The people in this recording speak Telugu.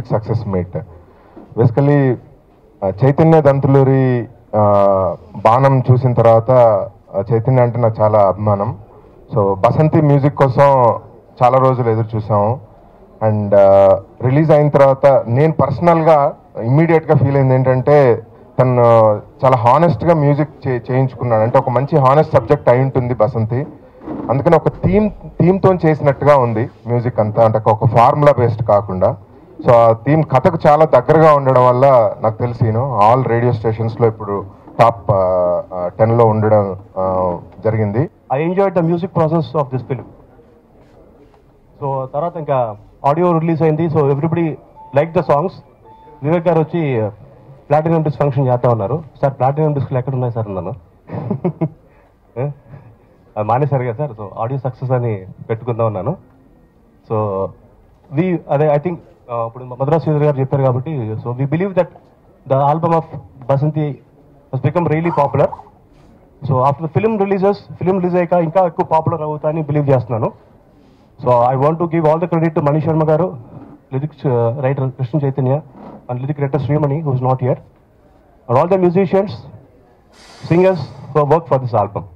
Music success meet. Basically Chaitanya Dantuluri బాణం చూసిన తర్వాత చైతన్య అంటే నాకు చాలా అభిమానం. సో బసంతి మ్యూజిక్ కోసం చాలా రోజులు ఎదురు చూసాము. అండ్ రిలీజ్ అయిన తర్వాత నేను పర్సనల్గా ఇమ్మీడియట్గా ఫీల్ అయింది ఏంటంటే, తను చాలా హానెస్ట్గా మ్యూజిక్ చేయించుకున్నాడు. అంటే ఒక మంచి హానెస్ట్ సబ్జెక్ట్ అయి ఉంటుంది బసంతి. అందుకని ఒక థీమ్తో చేసినట్టుగా ఉంది మ్యూజిక్ అంతా, అంటే ఒక ఫార్ములా బేస్డ్ కాకుండా. సో ఆ థీమ్ కథకు చాలా దగ్గరగా ఉండడం వల్ల నాకు తెలిసి ఆల్ రేడియో స్టేషన్స్లో ఇప్పుడు టాప్ 10లో ఉండడం జరిగింది. I enjoyed the music process of this film. So తర్వాత ఇంకా ఆడియో రిలీజ్ అయింది. So everybody like the songs. Vivek గారు వచ్చి ప్లాటినం డిస్క్ ఫంక్షన్ చేస్తా ఉన్నారు. సార్ ప్లాటినం డిస్క్లు ఎక్కడ ఉన్నాయి సార్ అన్నాను. అది మానేశారు కదా సార్. సో ఆడియో సక్సెస్ అని పెట్టుకుందాం ఉన్నాను. సో అదే ఐ థింక్ ఇప్పుడు మద్రాస్ శ్రీధర్ గారు చెప్పారు కాబట్టి, so we believe that the album of Basanti has become really popular. So after film release అయ్యాక ఇంకా ఎక్కువ పాపులర్ అవుతాయని బిలీవ్ చేస్తున్నాను. So I want to give all the credit to Mani Sharma గారు, lyrics writer Krishna Chaitanya, and lyric writer Srimani, who is not here, and all the musicians, singers who have worked for this album.